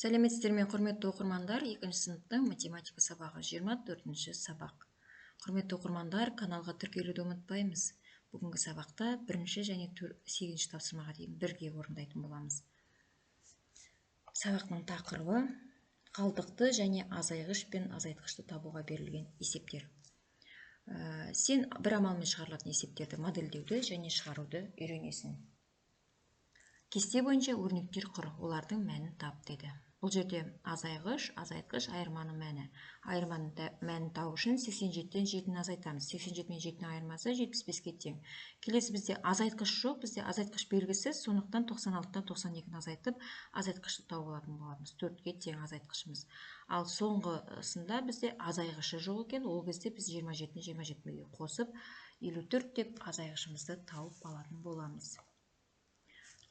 Сәлеметсіздер ме, құрметті оқырмандар, 2 сыныптың математика сабағы 24 сабақ. Құрметті оқырмандар, каналға тіркелуді ұмытпаймыз. Бүгінгі сабақта 1 және 8 тапсырмаға дейін бірге орындайтын боламыз. Сабақтың тақырыбы қалдықты және азайғыш пен азайтқышты табуға берілген есептер. Сен бір амалмен шығарылатын есептерді модельдеуді және шығаруды үйренесің. Кесте бойынша өрнектер құр, олардың мәнін тап деді. Бұл жерде азайғыш, азайтқыш, айырманың мәні. Айырманың мәнін тау үшін 87-тен 7-ні азайтамыз. 87 мен 7-нің айырмасы 75-ке тең. Келесі бізде азайтқыш жоқ, бізде азайтқыш белгісіз, сондықтан 96-тан 92-ні азайтып, азайтқышты тауып алатын боламыз. 4-ке тең азайтқышымыз. Ал соңғысында бізде азайғышы жоқ екен, ол кезде біз 27-ні 27-ге қосып, 54 деп азайғышымызды тауып алатын боламыз.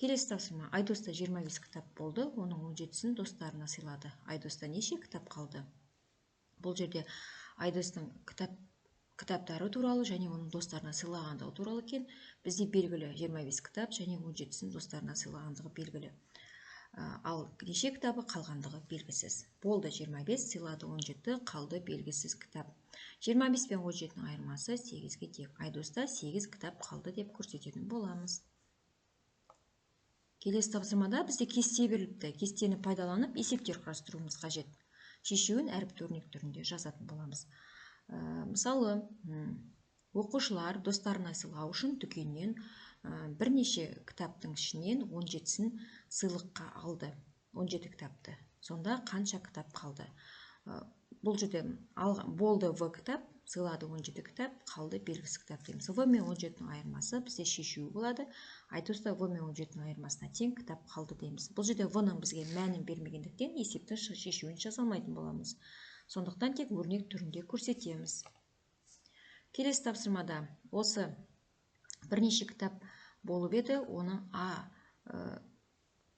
Келесі тапсырма. Айдоста 25 кітап болды, оның 17-сін достарына сыйлады. Айдоста неше кітап қалды? Бұл жерде Айдостың кітаптары туралы және оның достарына сыйлағандығы туралы екен. Бізде белгілі 25 кітап және 17-сін достарына сыйлағандығы белгілі. Ал неше кітабы қалғандығы белгісіз. Болды 25, сыйлады 17, қалды белгісіз кітап. 25 пен 17-нің айырмасы 8-ге тең. Айдоста 8 кітап қалды деп көрсететін боламыз. Келесі тапсырмада бізде кесте беріліпті. Кестені пайдаланып есептер құрастыруымыз қажет. Шешуін әріпті өрнек түрінде жазатын боламыз. Мысалы, оқушылар достарына сыйлау үшін дүкеннен бірнеше кітаптың ішінен 17-сін сыйлыққа алды. 17 кітапты. Сонда қанша кітап қалды? Бұл жерде болды В кітап, сыйлады 17 кітап, қалды белгісіз кітап дейміз. В мен 17-нің айырмасы бізде шешуі болады. Айдоста В мен 17-нің айырмасына тең кітап қалды дейміз. Бұл жерде В-ның бізге мәнін бермегендіктен есептің шешуін жаза алмайтын боламыз. Сондықтан тек өрнек түрінде көрсетеміз. Келесі тапсырмада осы бірнеше кітап болып еді, оны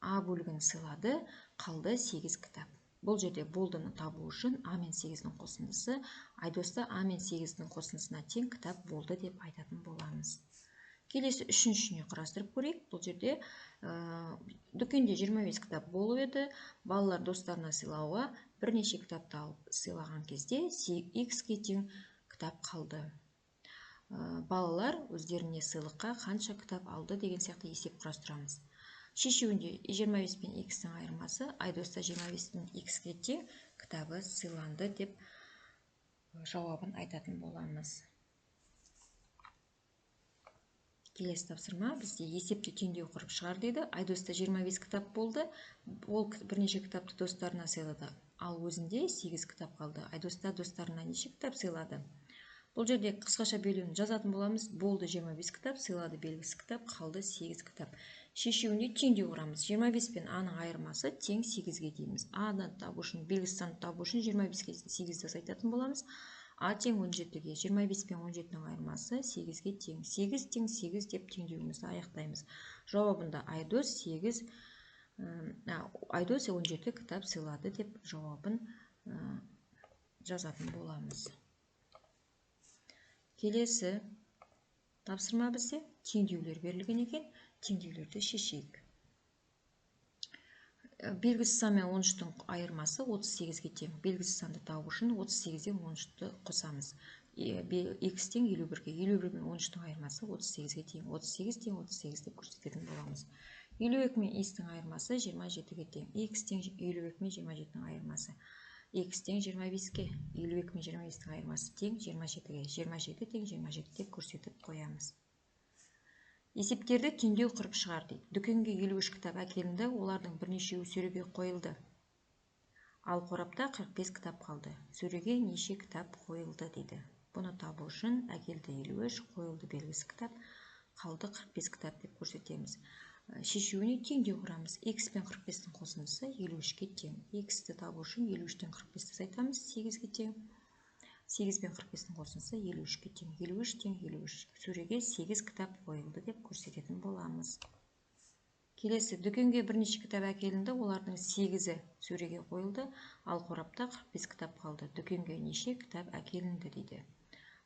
А бөлігін сыйлады, қалды 8 кітап. Бұл жерде болдыны табу үшін А мен 8-нің қосындысы, Айдоста А мен 8-нің қосындысына тең кітап болды деп айтатын боламыз. Келесі үшіншісіне құрастырып көрейік. Бұл жерде дүкенде 25 кітап болып еді, балалар достарына сыйлауға бірнеше кітапты алып сыйлаған кезде X-ке тең кітап қалды. Балалар өздеріне сыйлыққа қанша кітап алды деген сияқты есеп құрастырамыз. Шешуінде 25 пен X-ның айырмасы, Айдоста 25 пен X-ке тең кітабы сыйланды деп жауабын айтатын боламыз. Келесі тапсырма бізде есепті теңдеу құрып шығар дейді. Айдоста 25 кітап болды, ол бірнеше кітапты достарына сыйлады. Ал өзінде 8 кітап қалды. Айдоста достарына неше кітап сыйлады? Бұл жерде қысқаша бөлуін жазатын боламыз. Болды 25 кітап, сыйлады белгісіз кітап, қалды 8 кітап. Шешуінде теңдеу құрамыз. 25 пен А-ның айырмасы тең 8-ге дейміз. А-ны табу үшін, белгісіз санды табу үшін 25-ге 8-ді азайтатын боламыз. А тең 17-ге, 25 пен 17-ның айырмасы 8-ге тең. 8 тең 8 деп теңдеуімізді аяқтаймыз. Жауабында Айдос 17 кітап сыйлады деп жауабын жазатын боламыз. Келесі тапсырма бізде теңдеулер берілген екен. Теңдеулерді шешейік. Белгісіз сан мен 13-тің айырмасы 38-ге тең. Белгісіз санды табу үшін 38-ден 13-ті қосамыз. X тең 51-ге. 51 мен 13-тің айырмасы 38-ге тең. 38 тең 38 деп көрсететін боламыз. 52 мен X-тің айырмасы 27-ге тең. X тең 52 мен 27-тің айырмасы. X тең 25-ке, 52 мен 25-тің айырмасы тең 27-ге, 27 тең 27 деп көрсетіп қоямыз. Есептерді теңдеу құрып шығар дейді. Дүкенге 53 кітап әкелінді, олардың бірнешеуі сөреге қойылды. Ал қорапта 45 кітап қалды. Сөреге неше кітап қойылды дейді. Бұны табу үшін әкелді 53, қойылды белгісіз кітап, қалды 45 кітап деп көрсетеміз. Шешуіне теңдеу құрамыз. X пен 45-тің қосындысы 53-ке тең. X-ті табу үшін 53-тен 45-ті азайтамыз, 8-ге тең. 8 пен 45-тің қосындысы 53-ке тең. 53 тең 53. Сөреге 8 кітап қойылды деп көрсететін боламыз. Келесі, дүкенге бірнеше кітап әкелінді, олардың 8-і сөреге қойылды, ал қорапта 45 кітап қалды. Дүкенге неше кітап әкелінді дейді.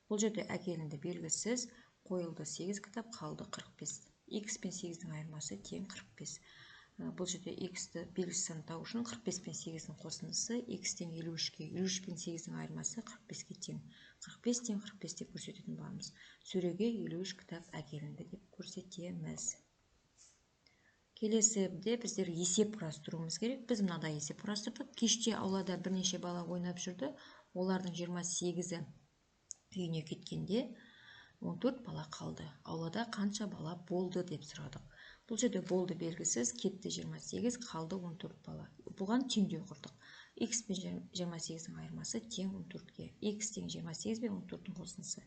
Бұл жерде әкелінді белгісіз, қойылды 8 кітап, қалды 45. X пен 8-дің айырмасы тең 45. Бұл жерде x-ті белгісіз сан табу үшін 45 пен 8-дің қосындысы x тең 53-ке, 53 пен 8-дің айырмасы 45-ке тең. 45 тең 45 деп көрсететін боламыз. Сөреге 53 кітап әкелінді деп көрсетеміз. Келесіде біздер есеп құрастыруымыз керек. Біз мынадай есеп құрастырдық. Кеште аулада бірнеше бала ойнап жүрді. Олардың 28-і үйіне кеткенде 14 бала қалды. Аулада қанша бала болды деп сұрадық. Бұл жерде болды белгісіз, кетті 28, қалды 14 бала. Бұған теңдеу құрдық. X пен 28-дің айырмасы тең 14-ке. X тең 28 пен 14-дің қосындысы.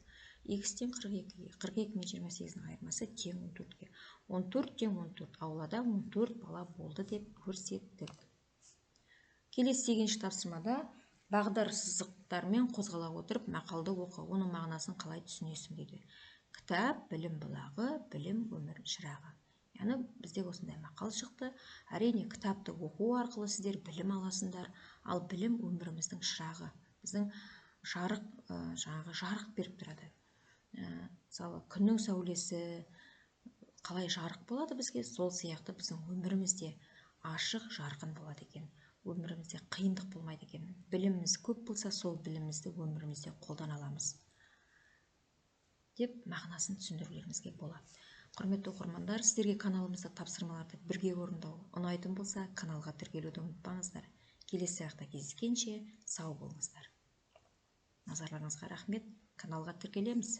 X тең 42-ге. 42 мен 28-дің айырмасы тең 14-ке. 14 тең 14. Аулада 14 бала болды деп көрсеттік. Келесі сегізінші тапсырмада бағдар сызықтармен қозғала отырып мақалды оқы. Оның мағынасын қалай түсінесің дейді. Кітап, білім бұлағы, білім өмір шырағы. Яғни бізде осындай мақал шықты. Әрине кітапты оқу арқылы сіздер білім аласыңдар, ал білім өміріміздің шырағы. Біздің жарық беріп тұрады. Мысалы, күннің сәулесі қалай жарық болады бізге, сол сияқты біздің өмірімізде ашық, жарқын болады екен. Өмірімізде қиындық болмайды екен. Біліміміз көп болса, сол білімімізді өмірімізде қолдана аламыз деп мағынасын түсіндірулеріңізге болады. Құрметті оқырмандар, сіздерге каналымызда тапсырмаларды бірге орындау ұнайтын болса, каналға тіркелуді ұмытпаңыздар. Келесі сабақта кездескенше сау болыңыздар. Назарларыңызға рахмет. Каналға тіркелеміз.